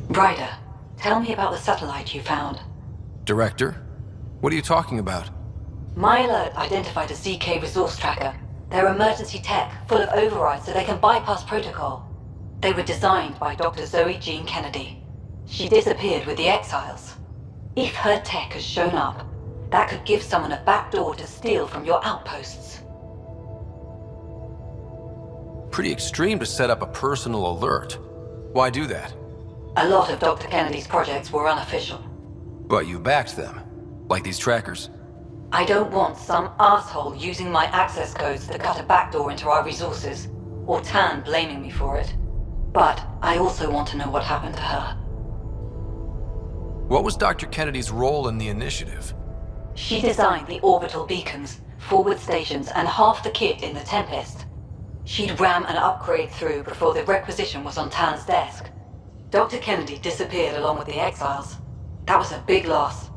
Ryder, tell me about the satellite you found. Director? What are you talking about? My alert identified a ZK resource tracker. They're emergency tech, full of overrides so they can bypass protocol. They were designed by Dr. Zoe Jean Kennedy. She disappeared with the Exiles. If her tech has shown up, that could give someone a backdoor to steal from your outposts. Pretty extreme to set up a personal alert. Why do that? A lot of Dr. Kennedy's projects were unofficial. But you backed them, like these trackers. I don't want some asshole using my access codes to cut a backdoor into our resources, or Tan blaming me for it. But I also want to know what happened to her. What was Dr. Kennedy's role in the initiative? She designed the orbital beacons, forward stations, and half the kit in the Tempest. She'd ram an upgrade through before the requisition was on Tan's desk. Dr. Kennedy disappeared along with the Exiles. That was a big loss.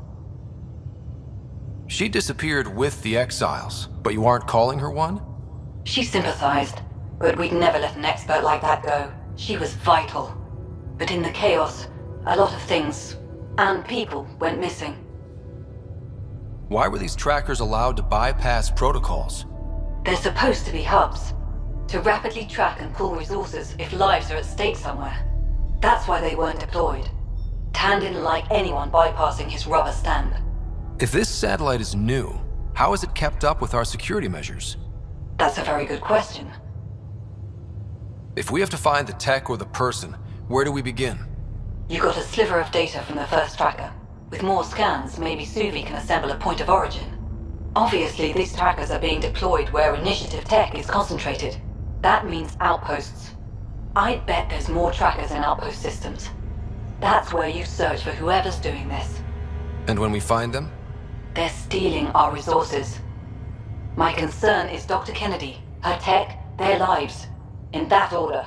She disappeared with the Exiles, but you aren't calling her one? She sympathized, but we'd never let an expert like that go. She was vital. But in the chaos, a lot of things, and people, went missing. Why were these trackers allowed to bypass protocols? They're supposed to be hubs, to rapidly track and pull resources if lives are at stake somewhere. That's why they weren't deployed. Tan didn't like anyone bypassing his rubber stamp. If this satellite is new, how is it kept up with our security measures? That's a very good question. If we have to find the tech or the person, where do we begin? You got a sliver of data from the first tracker. With more scans, maybe Suvi can assemble a point of origin. Obviously, these trackers are being deployed where Initiative tech is concentrated. That means outposts. I'd bet there's more trackers in outpost systems. That's where you search for whoever's doing this. And when we find them? They're stealing our resources. My concern is Dr. Kennedy, her tech, their lives. In that order.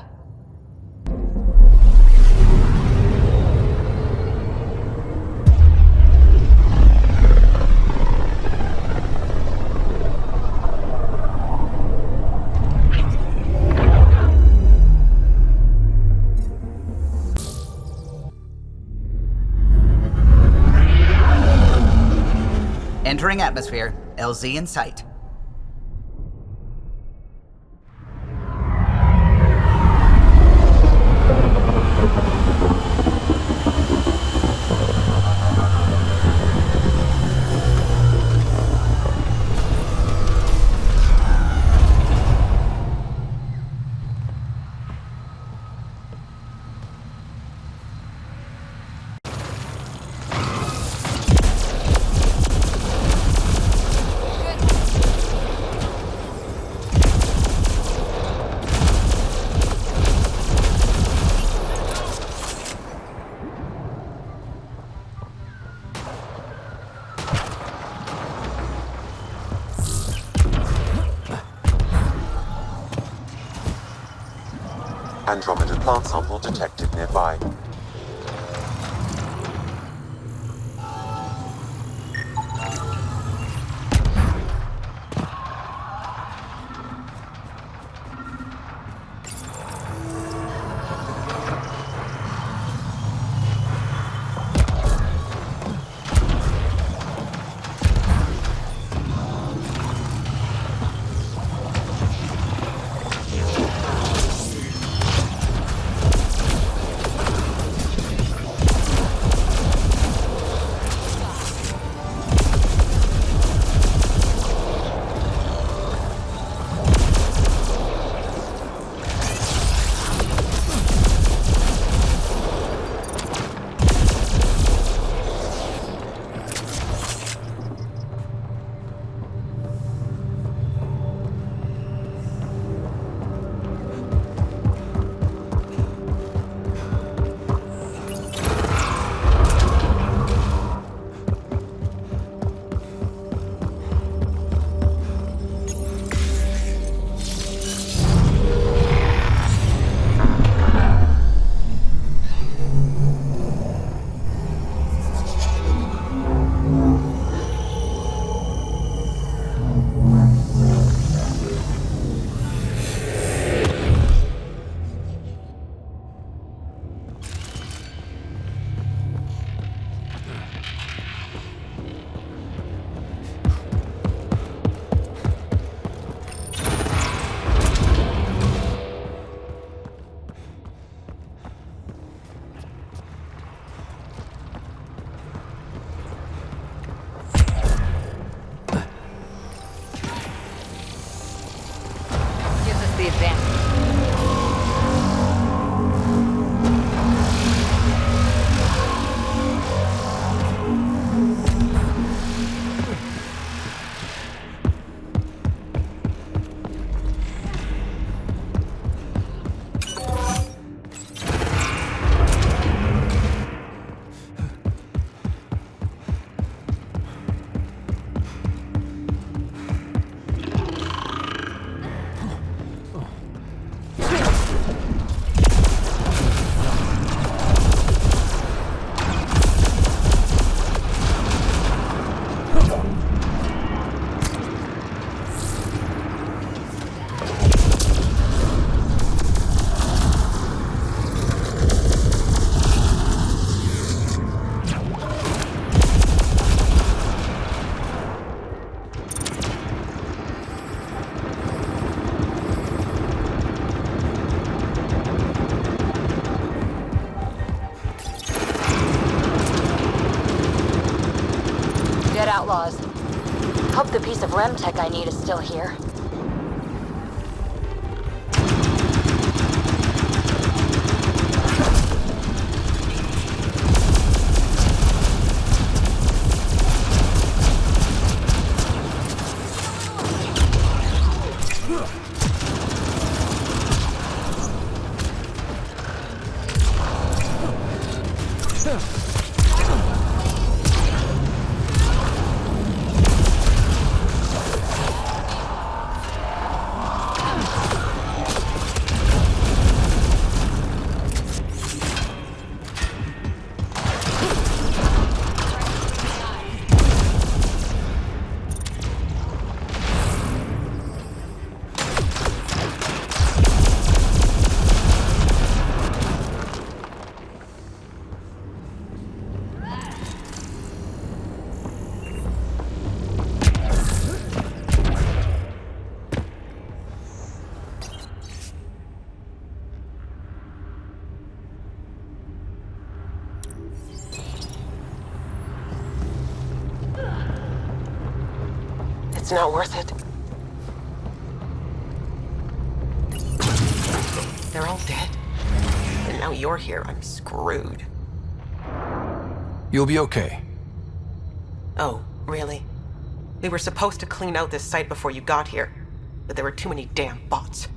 Entering atmosphere, LZ in sight. Andromeda plant sample detected nearby. Rem tech I need is still here. It's not worth it. They're all dead. And now you're here. I'm screwed. You'll be okay. Oh, really? We were supposed to clean out this site before you got here, but there were too many damn bots.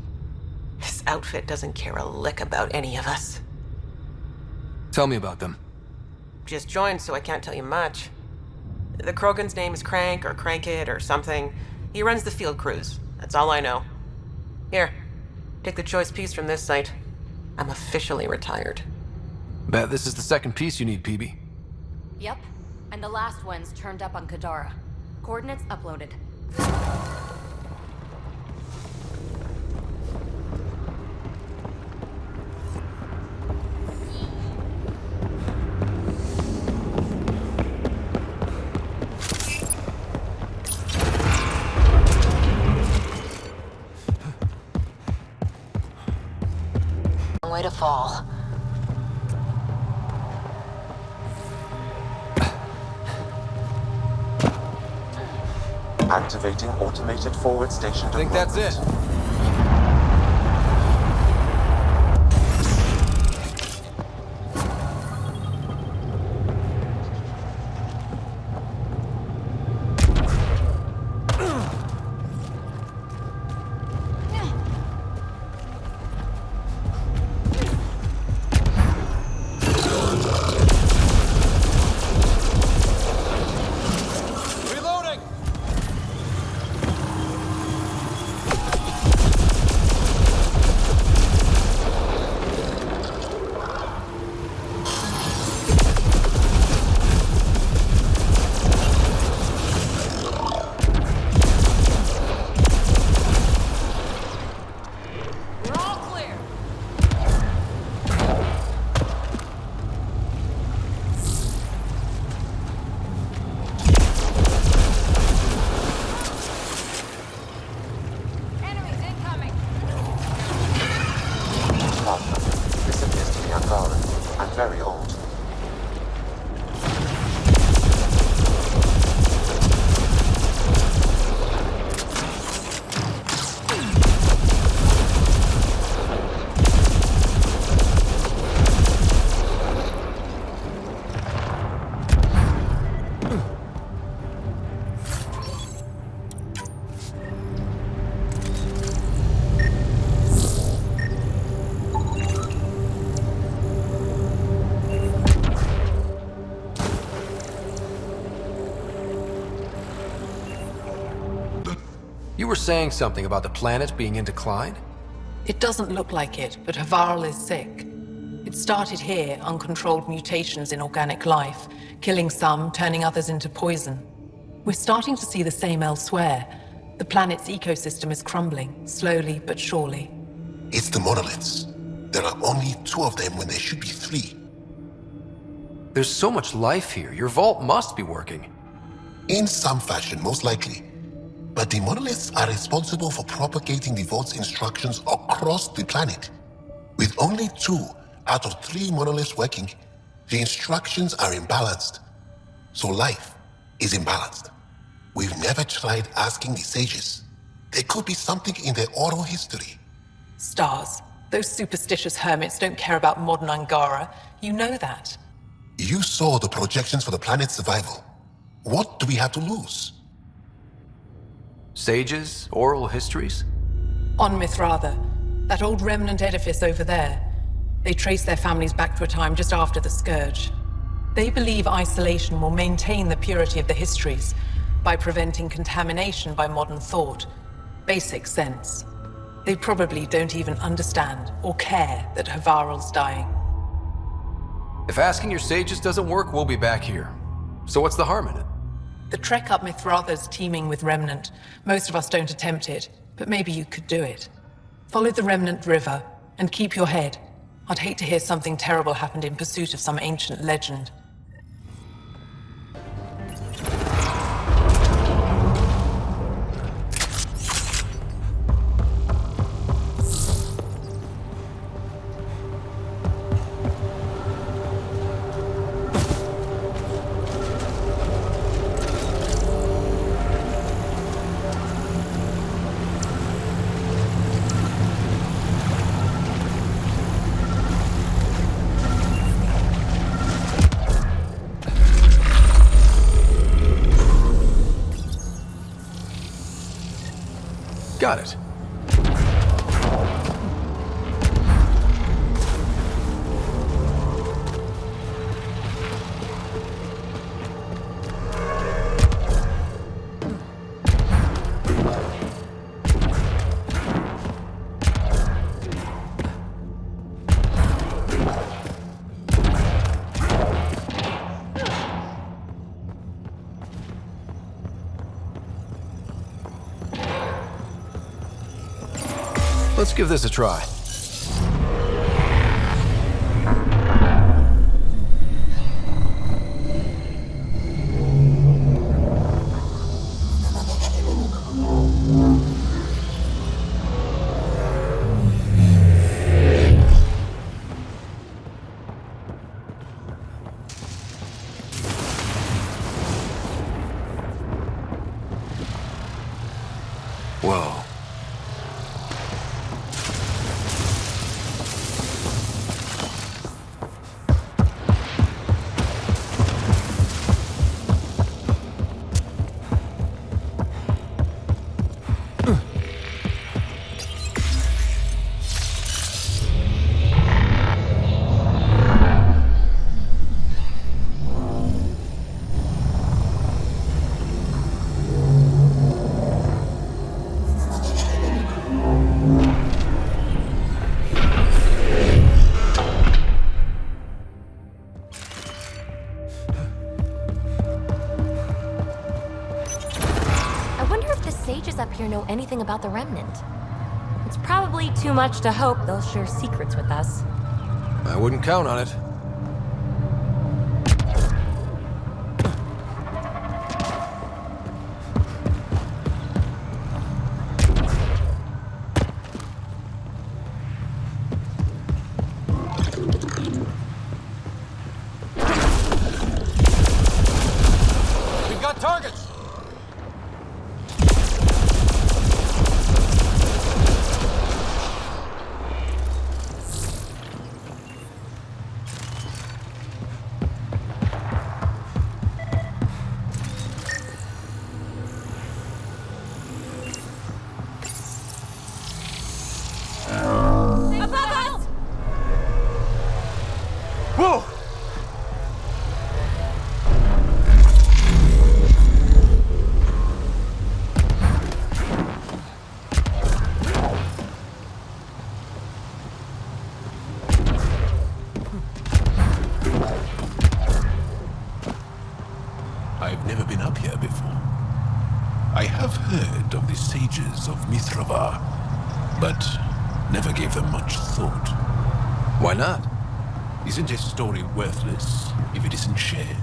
This outfit doesn't care a lick about any of us. Tell me about them. Just joined, so I can't tell you much. The Krogan's name is Crank or Crankit or something. He runs the field crews. That's all I know. Here, take the choice piece from this site. I'm officially retired. Bet this is the second piece you need, PeeBee. Yep, and the last one's turned up on Kadara. Coordinates uploaded. Way to fall. Activating automated forward station I think that's it. This appears to be unvalid. I'm very old. You were saying something about the planet being in decline? It doesn't look like it, but Havarl is sick. It started here, uncontrolled mutations in organic life, killing some, turning others into poison. We're starting to see the same elsewhere. The planet's ecosystem is crumbling, slowly but surely. It's the monoliths. There are only 2 of them when there should be 3. There's so much life here. Your vault must be working. In some fashion, most likely. But the monoliths are responsible for propagating the vault's instructions across the planet. With only 2 out of 3 monoliths working, the instructions are imbalanced. So life is imbalanced. We've never tried asking the sages. There could be something in their oral history. Stars. Those superstitious hermits don't care about modern Angara. You know that. You saw the projections for the planet's survival. What do we have to lose? Sages? Oral histories? On Mithratha, that old remnant edifice over there. They trace their families back to a time just after the Scourge. They believe isolation will maintain the purity of the histories by preventing contamination by modern thought. Basic sense. They probably don't even understand or care that Havarl's dying. If asking your sages doesn't work, we'll be back here. So what's the harm in it? The trek up Mithratha's teeming with Remnant. Most of us don't attempt it, but maybe you could do it. Follow the Remnant River, and keep your head. I'd hate to hear something terrible happened in pursuit of some ancient legend. Got it. Let's give this a try. Whoa. Up here know anything about the Remnant. It's probably too much to hope they'll share secrets with us. I wouldn't count on it. We've got targets! Whoa! I've never been up here before. I have heard of the sages of Mithravar, but never gave them much thought. Why not? Isn't a story worthless if it isn't shared?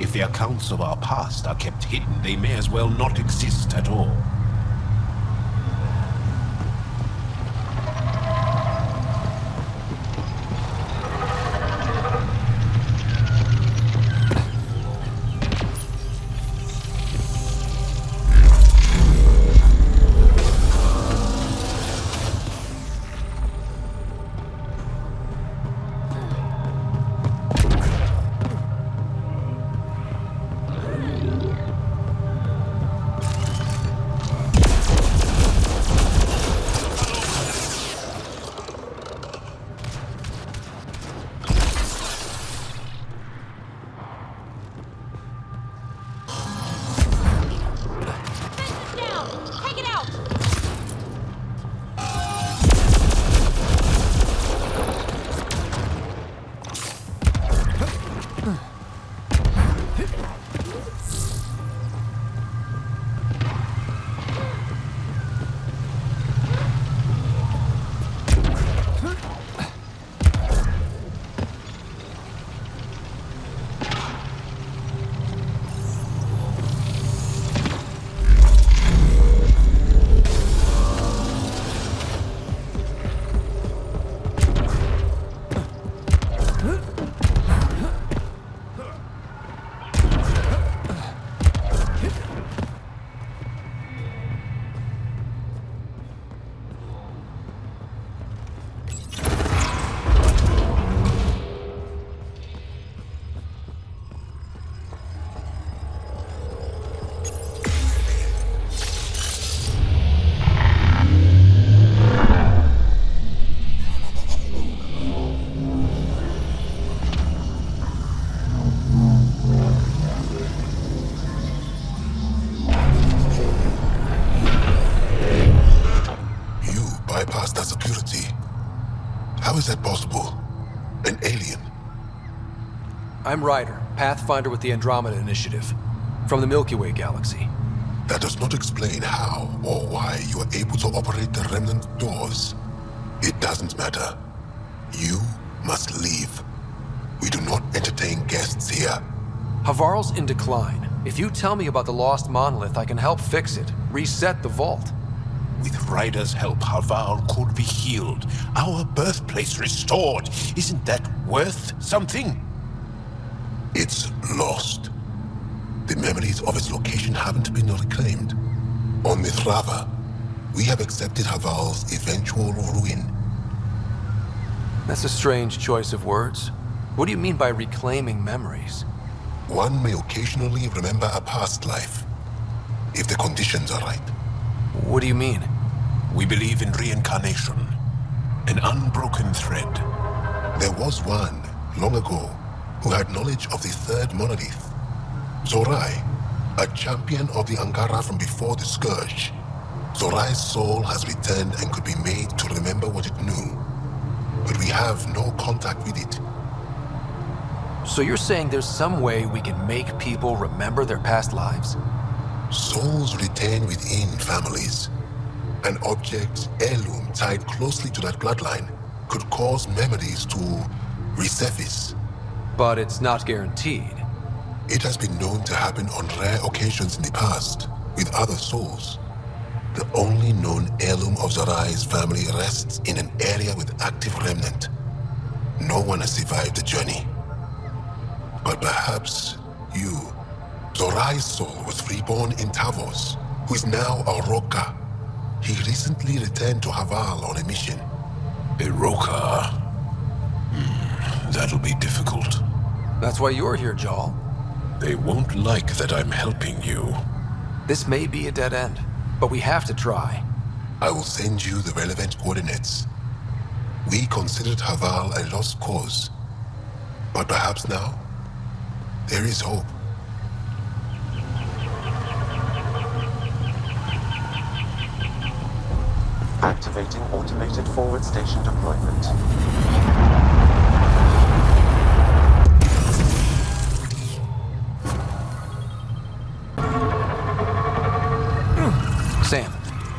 If the accounts of our past are kept hidden, they may as well not exist at all. An alien? I'm Ryder, Pathfinder with the Andromeda Initiative, from the Milky Way Galaxy. That does not explain how or why you are able to operate the Remnant doors. It doesn't matter. You must leave. We do not entertain guests here. Havarl's in decline. If you tell me about the lost monolith, I can help fix it, reset the vault. With Ryder's help, Havarl could be healed. Our birthplace restored. Isn't that worth something? It's lost. The memories of its location haven't been reclaimed. On Mithrava, we have accepted Havarl's eventual ruin. That's a strange choice of words. What do you mean by reclaiming memories? One may occasionally remember a past life, if the conditions are right. What do you mean? We believe in reincarnation. An unbroken thread. There was one, long ago, who had knowledge of the third monolith. Zorai, a champion of the Angara from before the Scourge. Zorai's soul has returned and could be made to remember what it knew. But we have no contact with it. So you're saying there's some way we can make people remember their past lives? Souls retain within families. An object, heirloom tied closely to that bloodline could cause memories to resurface. But it's not guaranteed. It has been known to happen on rare occasions in the past, with other souls. The only known heirloom of Zorai's family rests in an area with active remnant. No one has survived the journey. But perhaps you. Zorai's soul was reborn in Tavos, who is now a Roka. He recently returned to Havarl on a mission. A Roka. That'll be difficult. That's why you're here, Jal. They won't like that I'm helping you. This may be a dead end, but we have to try. I will send you the relevant coordinates. We considered Havarl a lost cause. But perhaps now, there is hope. Activating automated forward station deployment. Sam,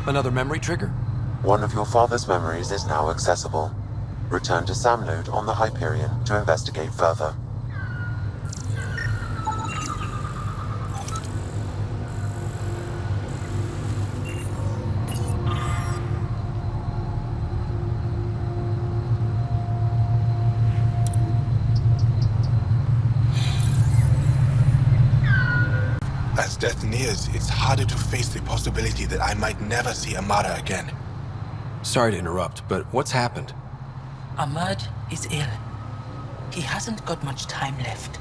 another memory trigger? One of your father's memories is now accessible. Return to Sam node on the Hyperion to investigate further. As death nears, it's harder to face the possibility that I might never see Amara again. Sorry to interrupt, but what's happened? Ahmad is ill. He hasn't got much time left.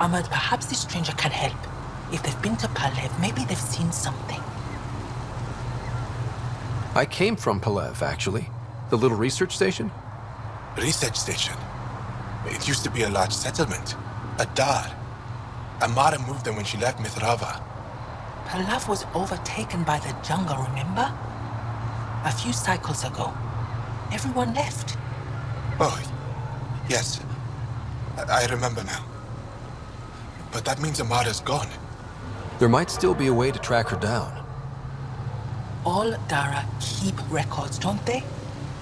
Ahmad, perhaps this stranger can help. If they've been to Palev, maybe they've seen something. I came from Palev, actually. The little research station? Research station. It used to be a large settlement. A dar. Amara moved them when she left Mithrava. Palev was overtaken by the jungle, remember? A few cycles ago. Everyone left. Oh, yes. I remember now. But that means Amara's gone. There might still be a way to track her down. All Dara keep records, don't they?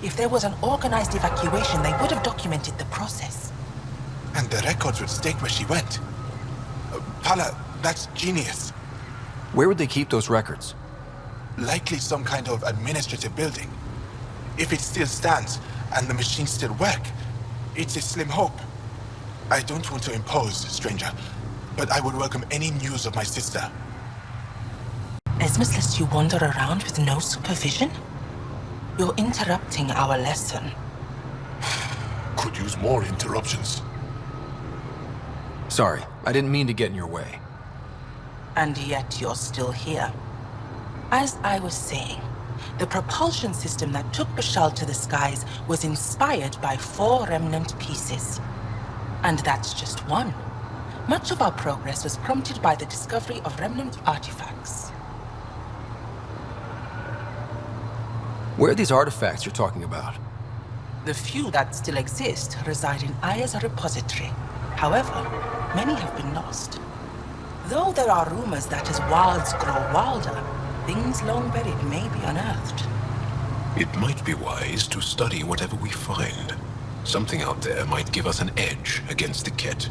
If there was an organized evacuation, they would have documented the process. And the records would state where she went. Pala, that's genius. Where would they keep those records? Likely some kind of administrative building. If it still stands, and the machines still work, it's a slim hope. I don't want to impose, stranger, but I would welcome any news of my sister. Esmus lets you wander around with no supervision? You're interrupting our lesson. Could use more interruptions. Sorry, I didn't mean to get in your way. And yet you're still here. As I was saying, the propulsion system that took Bashal to the skies was inspired by 4 Remnant pieces. And that's just one. Much of our progress was prompted by the discovery of Remnant artifacts. Where are these artifacts you're talking about? The few that still exist reside in Aya's repository. However, many have been lost. Though there are rumors that as wilds grow wilder, things long buried may be unearthed. It might be wise to study whatever we find. Something out there might give us an edge against the Kett.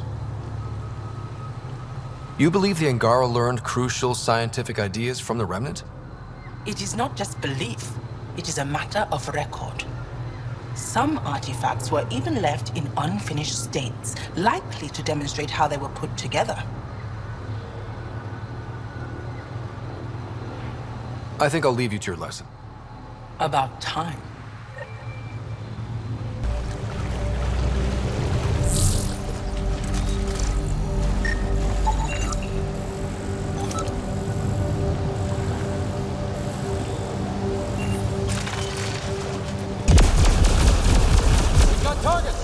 You believe the Angara learned crucial scientific ideas from the Remnant? It is not just belief, it is a matter of record. Some artifacts were even left in unfinished states, likely to demonstrate how they were put together. I think I'll leave you to your lesson. About time. Got targets!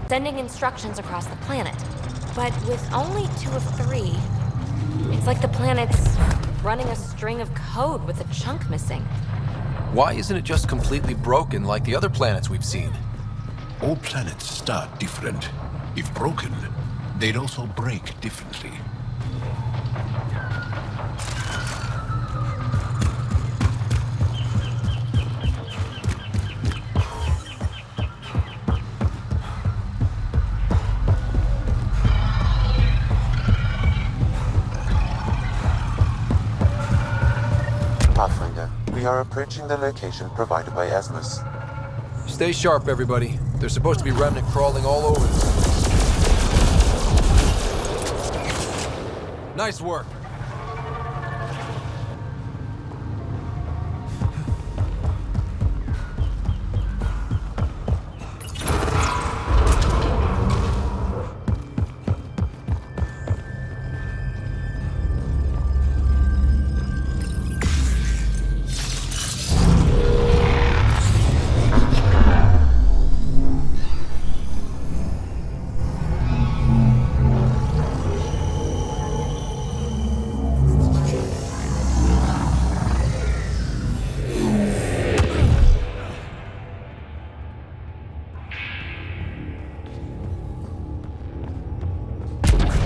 Sending instructions across the planet. But with only 2 of 3, it's like the planet's running a string of code with a chunk missing. Why isn't it just completely broken like the other planets we've seen? All planets start different. If broken, they'd also break differently. Pathfinder, we are approaching the location provided by Esmus. Stay sharp, everybody. There's supposed to be Remnant crawling all over this place. Nice work.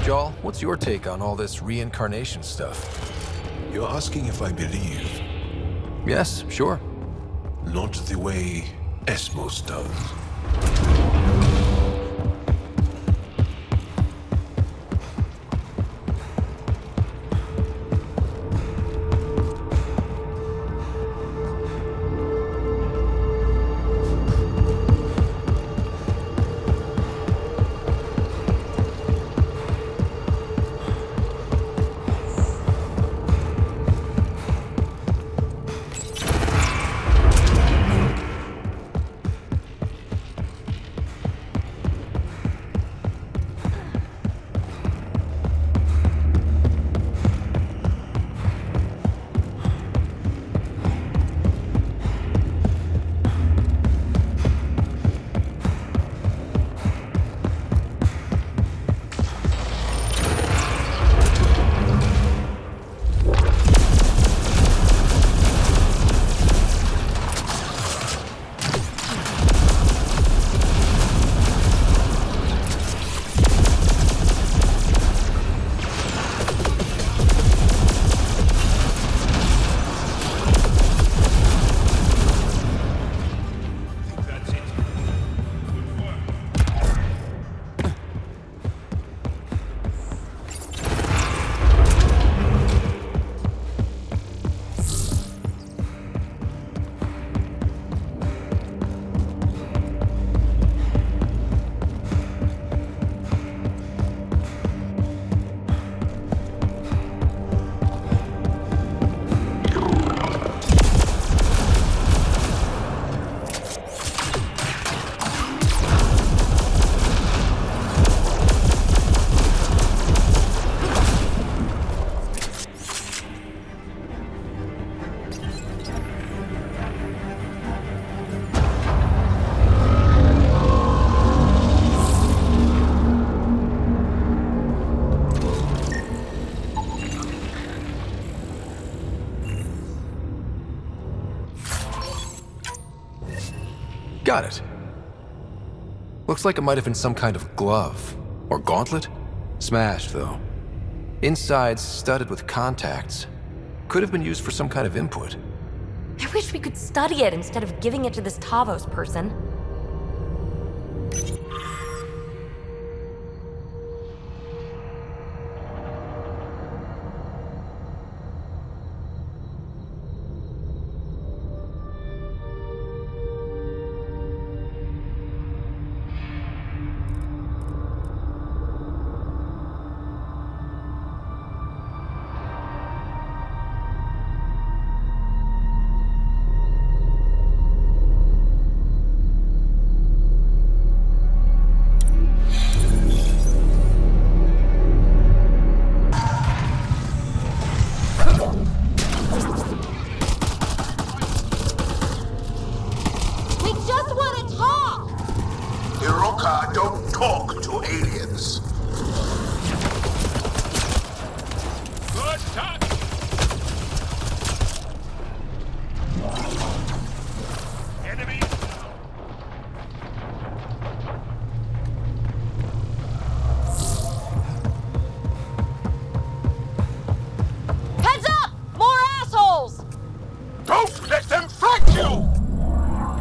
Jal, what's your take on all this reincarnation stuff? You're asking if I believe. Yes, sure. Not the way Esmos does. Got it. Looks like it might have been some kind of glove. Or gauntlet? Smashed, though. Inside, studded with contacts. Could have been used for some kind of input. I wish we could study it instead of giving it to this Tavos person.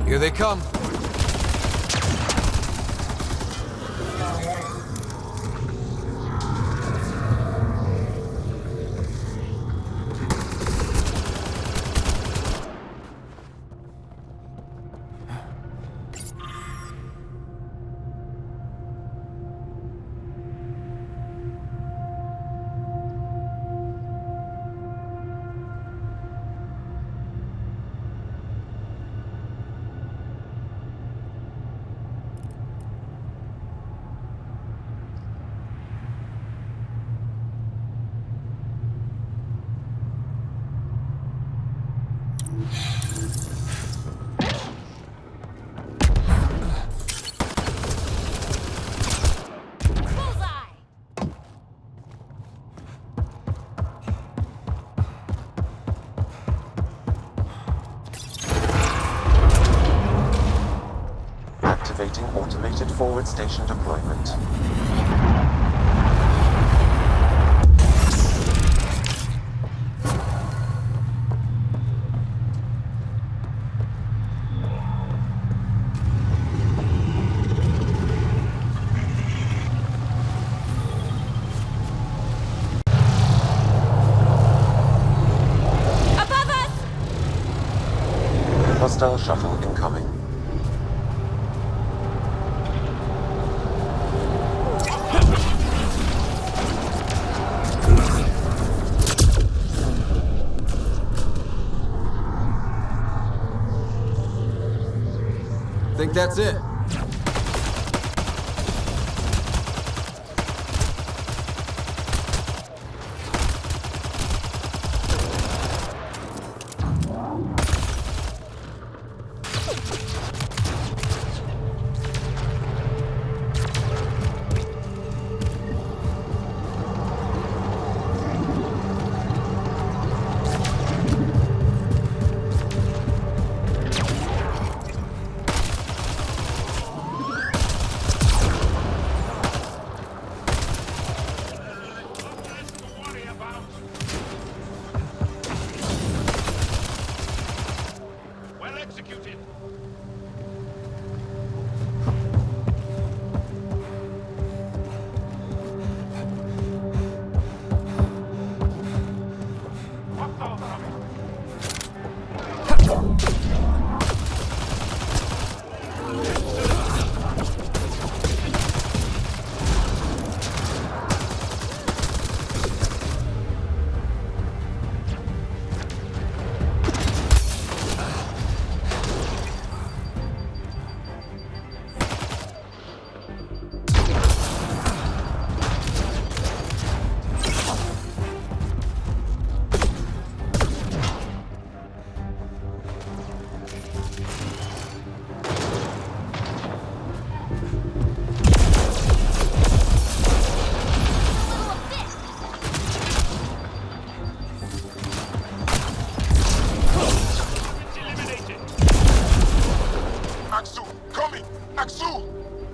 Here they come. Activating automated forward station deployment. Above us! Hostile shuttle incoming. Think that's it.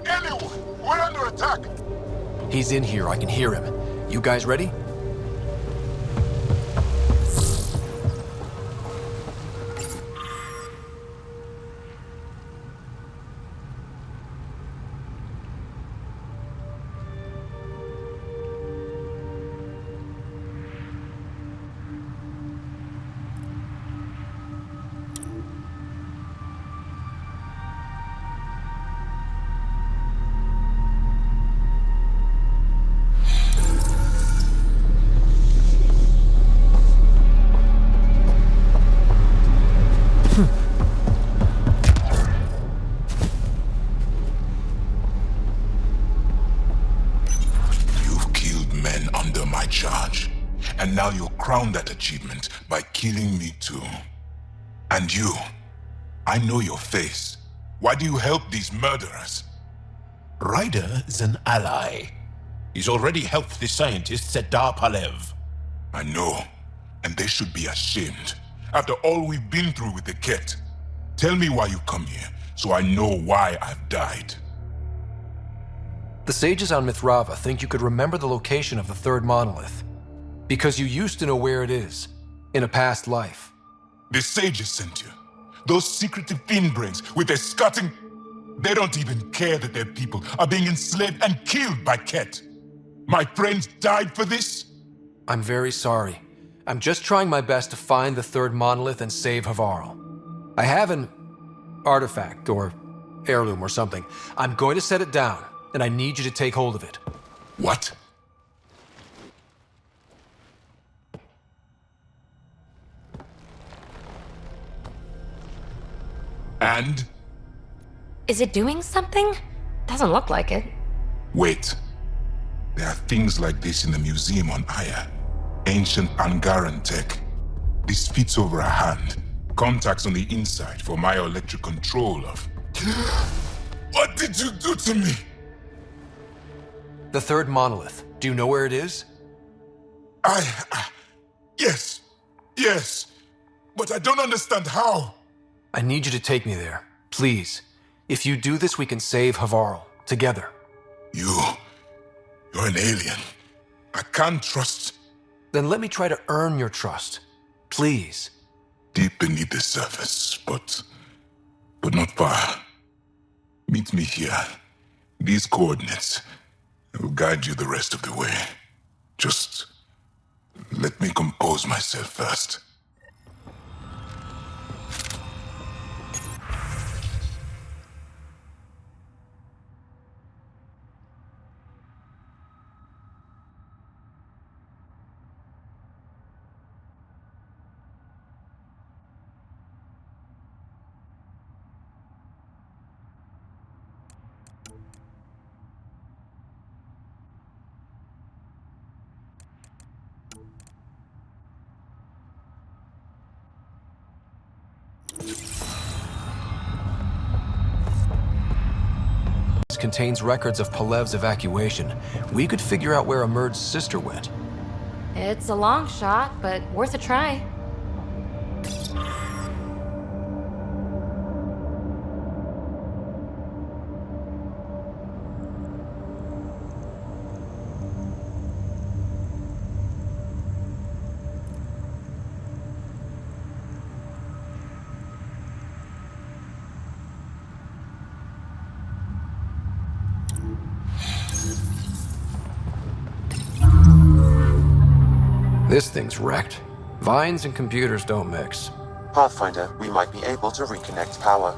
Anyone! We're under attack! He's in here, I can hear him. You guys ready? And now you'll crown that achievement by killing me too. And you, I know your face. Why do you help these murderers? Ryder is an ally. He's already helped the scientists at Dar Palev. I know, and they should be ashamed. After all we've been through with the Kett. Tell me why you come here, so I know why I've died. The sages on Mithrava think you could remember the location of the third monolith. Because you used to know where it is, in a past life. The sages sent you. Those secretive fiendbrains with their scutting... They don't even care that their people are being enslaved and killed by Kett. My friends died for this? I'm very sorry. I'm just trying my best to find the third monolith and save Havarl. I have an artifact, or heirloom or something. I'm going to set it down, and I need you to take hold of it. What? And? Is it doing something? Doesn't look like it. Wait. There are things like this in the museum on Aya. Ancient Angaran tech. This fits over a hand. Contacts on the inside for bioelectric control of... What did you do to me? The third monolith. Do you know where it is? Yes. Yes. But I don't understand how. I need you to take me there, please. If you do this, we can save Havarl, together. You're an alien. I can't trust... Then let me try to earn your trust. Please. Deep beneath the surface, but not far. Meet me here. These coordinates. I will guide you the rest of the way. Just let me compose myself first. Contains records of Palev's evacuation. We could figure out where Emerge's sister went. It's a long shot, but worth a try. This thing's wrecked. Vines and computers don't mix. Pathfinder, we might be able to reconnect power.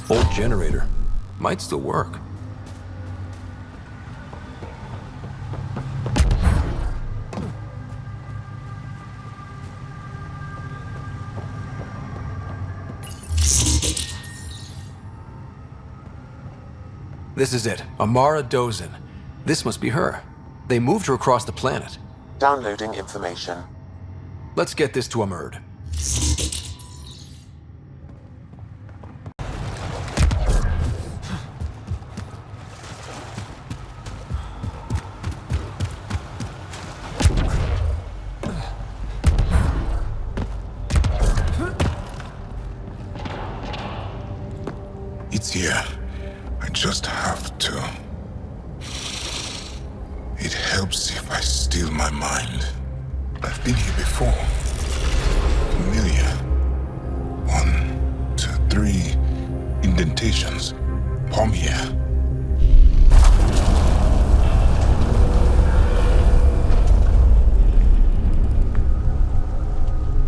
Old generator. Might still work. This is it. Amara Dozin. This must be her. They moved her across the planet. Downloading information. Let's get this to Amurd. It's here. I just have to. It helps if I still my mind. I've been here before. Familiar. 1, 2, 3 indentations. Palm here.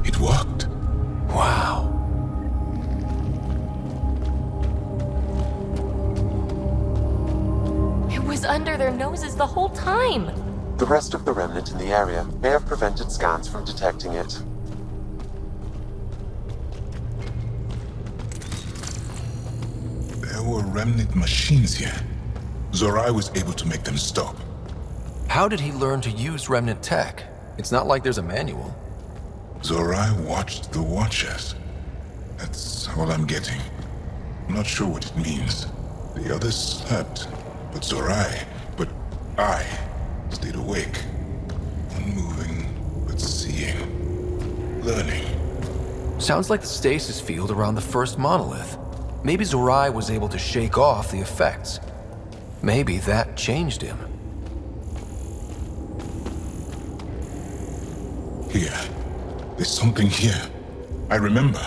It worked. Wow. It was under their noses the whole time. The rest of the Remnant in the area may have prevented scans from detecting it. There were Remnant machines here. Zorai was able to make them stop. How did he learn to use Remnant tech? It's not like there's a manual. Zorai watched the Watchers. That's all I'm getting. I'm not sure what it means. The others slept, but I stayed awake. Unmoving, but seeing. Learning. Sounds like the stasis field around the first monolith. Maybe Zorai was able to shake off the effects. Maybe that changed him. Here. There's something here. I remember.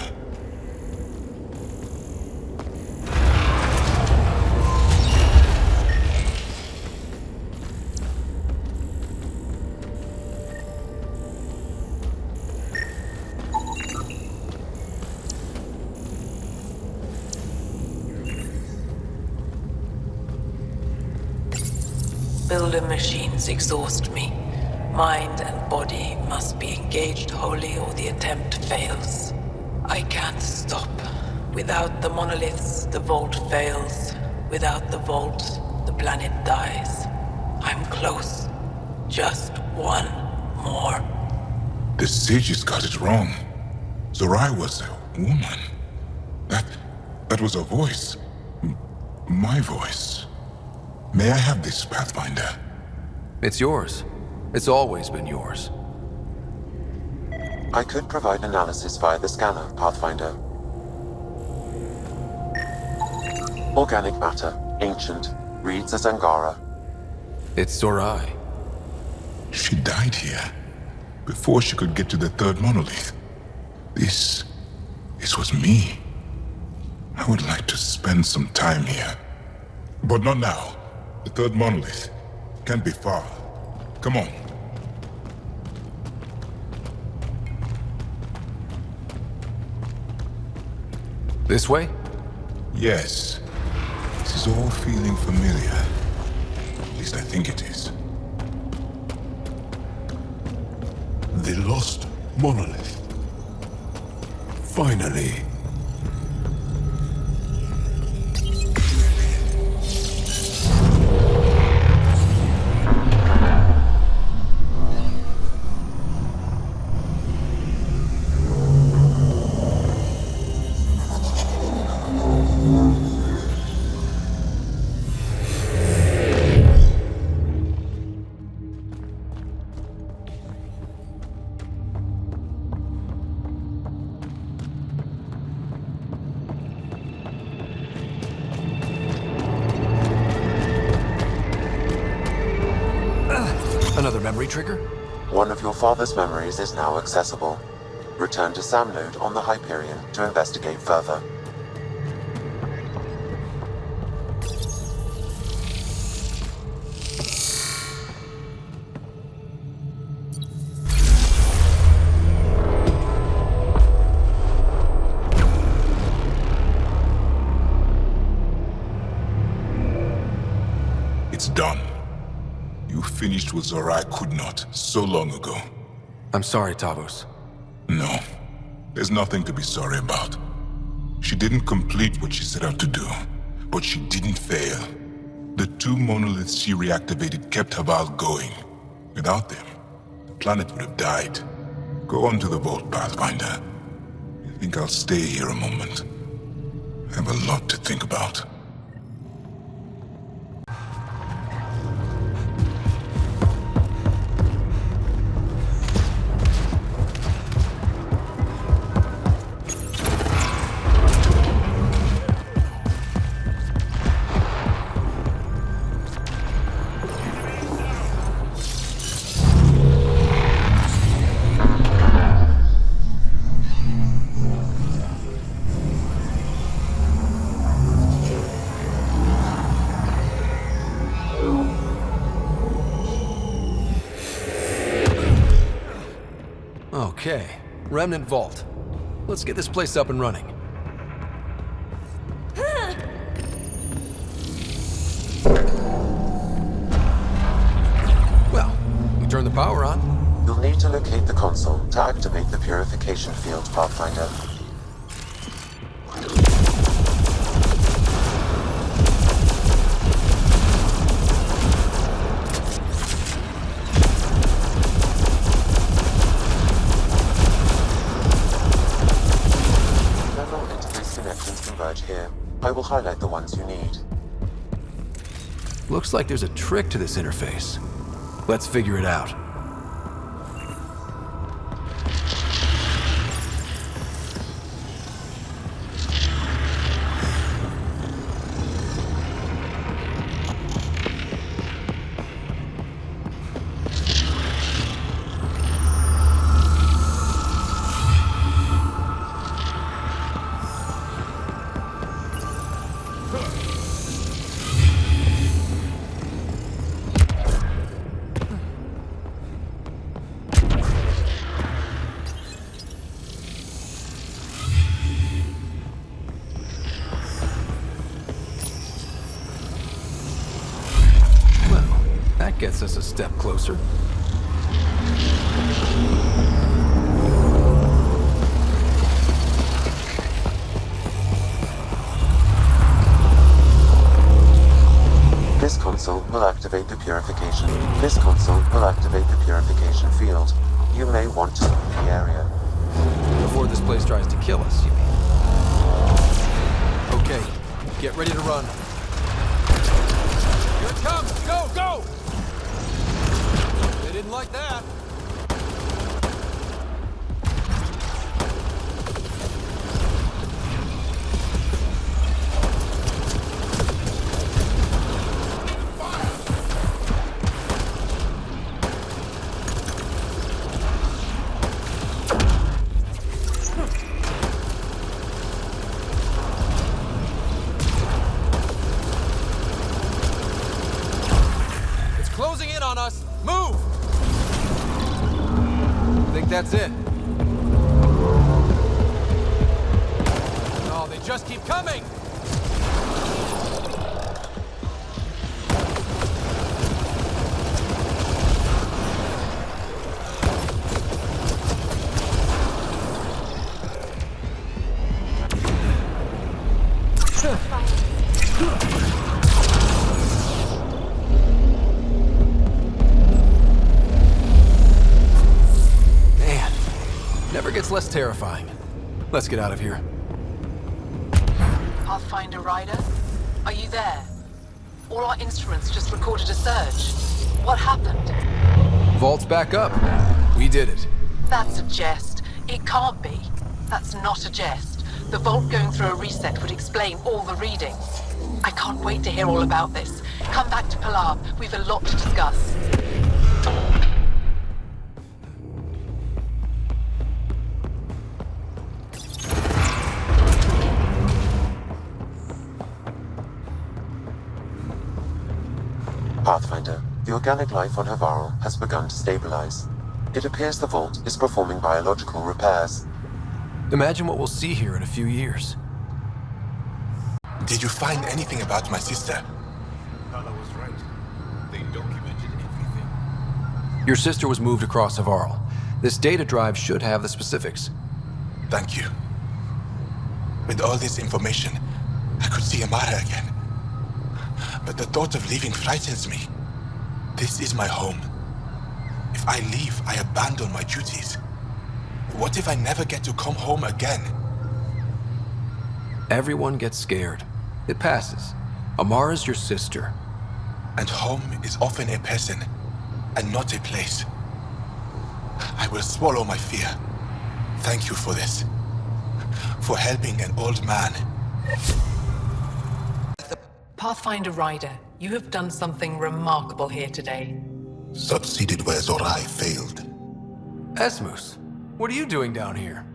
Builder machines exhaust me. Mind and body must be engaged wholly or the attempt fails. I can't stop. Without the monoliths, the vault fails. Without the vault, the planet dies. I'm close. Just one more. The sages got it wrong. Zorai was a woman. That was a voice. My voice. May I have this, Pathfinder? It's yours. It's always been yours. I could provide analysis via the scanner, Pathfinder. Organic matter, ancient, reads as Angara. It's Zorai. She died here, before she could get to the third monolith. This was me. I would like to spend some time here. But not now. The third monolith can't be far. Come on. This way? Yes. This is all feeling familiar. At least I think it is. The lost monolith. Finally. Another memory trigger? One of your father's memories is now accessible. Return to Samnode on the Hyperion to investigate further. It's done. You finished what Zorai could not so long ago. I'm sorry, Tavos. No, there's nothing to be sorry about. She didn't complete what she set out to do, but she didn't fail. 2 monoliths she reactivated kept Haval going. Without them, the planet would have died. Go on to the vault, Pathfinder. I think I'll stay here a moment. I have a lot to think about. Okay, Remnant Vault. Let's get this place up and running. Well, we turn the power on. You'll need to locate the console to activate the purification field, Pathfinder. Here, I will highlight the ones you need. Looks like there's a trick to this interface. Let's figure it out. Gets us a step closer. This console will activate the purification. This console will activate the purification field. You may want to leave the area. Before this place tries to kill us, you mean? Okay, get ready to run. Here it comes! Go, go! They didn't like that. It's closing in on us. Move! That's it. No, they just keep coming! Gets less terrifying. Let's get out of here. Pathfinder Ryder, are you there? All our instruments just recorded a surge. What happened? Vault's back up. We did it. That's a jest. It can't be. That's not a jest. The vault going through a reset would explain all the readings. I can't wait to hear all about this. Come back to Pilar. We've a lot to discuss. Pathfinder, the organic life on Havarl has begun to stabilize. It appears the vault is performing biological repairs. Imagine what we'll see here in a few years. Did you find anything about my sister? Carla was right. They documented everything. Your sister was moved across Havarl. This data drive should have the specifics. Thank you. With all this information, I could see Amara again. but the thought of leaving frightens me. This is my home. If I leave, I abandon my duties. What if I never get to come home again? Everyone gets scared. It passes. Amara's your sister. And home is often a person, and not a place. I will swallow my fear. Thank you for this. For helping an old man. Pathfinder Ryder, you have done something remarkable here today. Succeeded where Zorai failed. Esmus, what are you doing down here?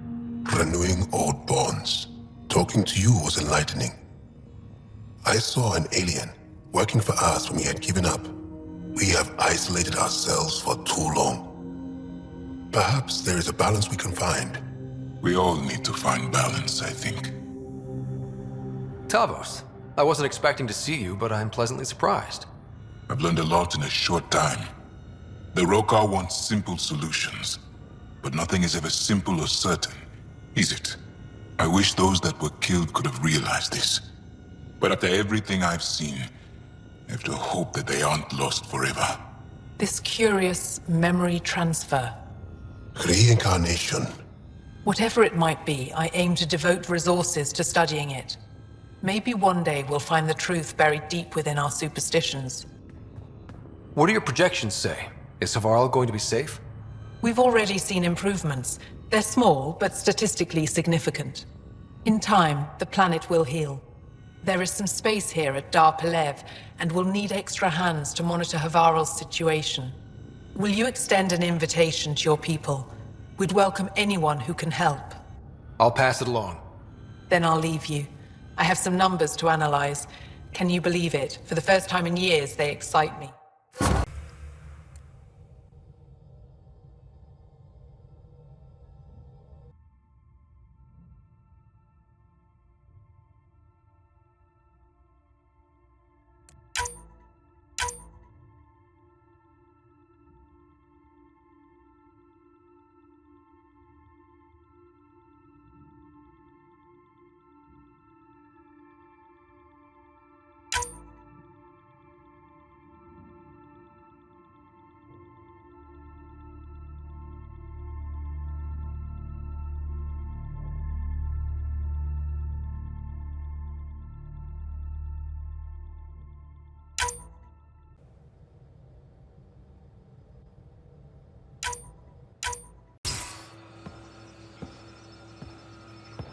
Renewing old bonds. Talking to you was enlightening. I saw an alien working for us when we had given up. We have isolated ourselves for too long. Perhaps there is a balance we can find. We all need to find balance, I think. Tavos, I wasn't expecting to see you, but I'm pleasantly surprised. I've learned a lot in a short time. The Rokar wants simple solutions, but nothing is ever simple or certain, is it? I wish those that were killed could have realized this. But after everything I've seen, I have to hope that they aren't lost forever. This curious memory transfer. Reincarnation. Whatever it might be, I aim to devote resources to studying it. Maybe one day we'll find the truth buried deep within our superstitions. What do your projections say? Is Havarl going to be safe? We've already seen improvements. They're small, but statistically significant. In time, the planet will heal. There is some space here at Dar Pelev, and we'll need extra hands to monitor Havarl's situation. Will you extend an invitation to your people? We'd welcome anyone who can help. I'll pass it along. Then I'll leave you. I have some numbers to analyze. Can you believe it? For the first time in years, they excite me.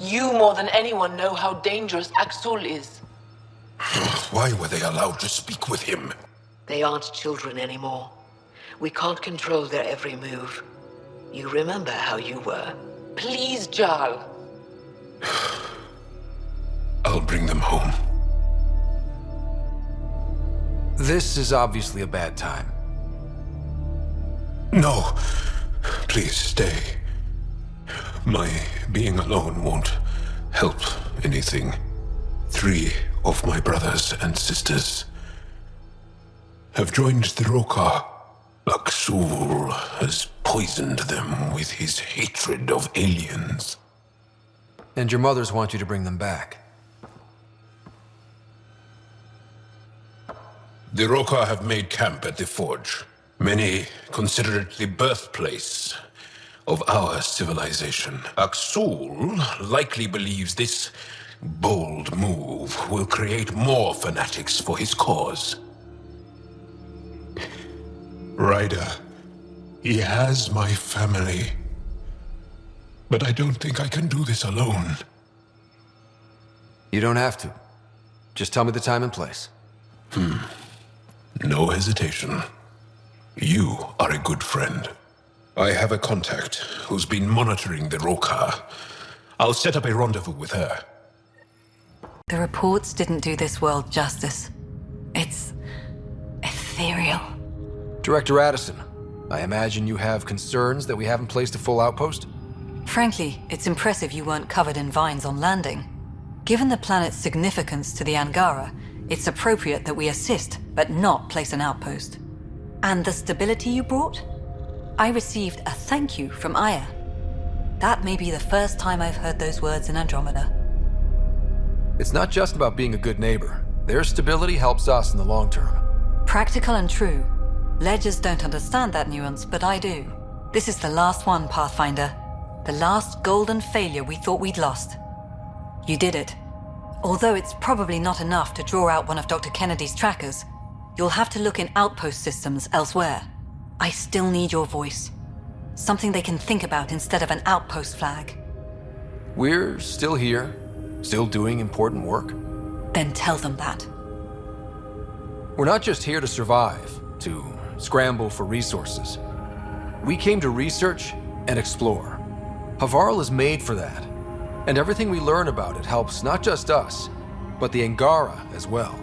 You more than anyone know how dangerous Axul is. Why were they allowed to speak with him? They aren't children anymore. We can't control their every move. You remember how you were. Please, Jarl. I'll bring them home. This is obviously a bad time. No. Please stay. My being alone won't help anything. 3 of my brothers and sisters have joined the Rokar. Axul has poisoned them with his hatred of aliens. And your mothers want you to bring them back. The Rokar have made camp at the Forge. Many consider it the birthplace of our civilization. Axul likely believes this bold move will create more fanatics for his cause. Ryder, he has my family. But I don't think I can do this alone. You don't have to. Just tell me the time and place. No hesitation. You are a good friend. I have a contact who's been monitoring the Rokar. I'll set up a rendezvous with her. The reports didn't do this world justice. It's ethereal. Director Addison, I imagine you have concerns that we haven't placed a full outpost? Frankly, it's impressive you weren't covered in vines on landing. Given the planet's significance to the Angara, it's appropriate that we assist, but not place an outpost. And the stability you brought? I received a thank you from Aya. That may be the first time I've heard those words in Andromeda. It's not just about being a good neighbor. Their stability helps us in the long term. Practical and true. Ledgers don't understand that nuance, but I do. This is the last one, Pathfinder. The last golden failure we thought we'd lost. You did it. Although it's probably not enough to draw out one of Dr. Kennedy's trackers, you'll have to look in outpost systems elsewhere. I still need your voice. Something they can think about instead of an outpost flag. We're still here, still doing important work. Then tell them that. We're not just here to survive, to scramble for resources. We came to research and explore. Havarl is made for that. And everything we learn about it helps not just us, but the Angara as well.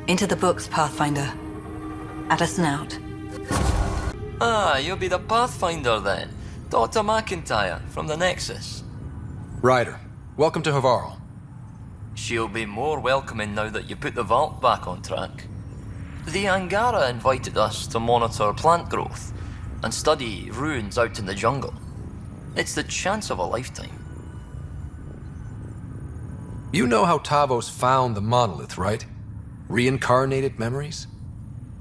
Into the books, Pathfinder. Addison out. Ah, you'll be the Pathfinder then. Dr. McIntyre from the Nexus. Ryder, welcome to Havarl. She'll be more welcoming now that you put the vault back on track. The Angara invited us to monitor plant growth and study ruins out in the jungle. It's the chance of a lifetime. You know how Tavos found the monolith, right? Reincarnated memories?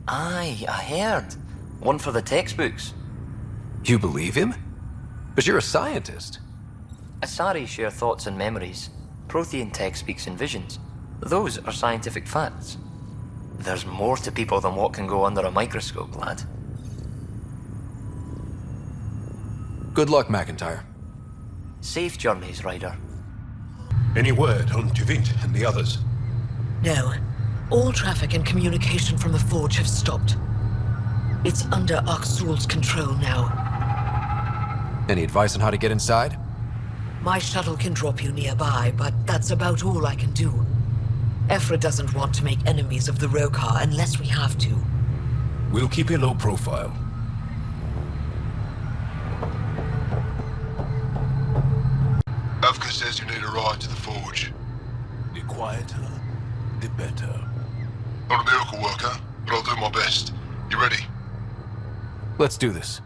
Aye, I heard. One for the textbooks. You believe him? But you're a scientist. Asari share thoughts and memories. Prothean tech speaks in visions. Those are scientific facts. There's more to people than what can go under a microscope, lad. Good luck, McIntyre. Safe journeys, Ryder. Any word on Tuvint and the others? No. All traffic and communication from the Forge have stopped. It's under Aksul's control now. Any advice on how to get inside? My shuttle can drop you nearby, but that's about all I can do. Ephra doesn't want to make enemies of the Rokar unless we have to. We'll keep a low profile. Avka says you need a ride to the Forge. The quieter, the better. Not a miracle worker, but I'll do my best. You ready? Let's do this.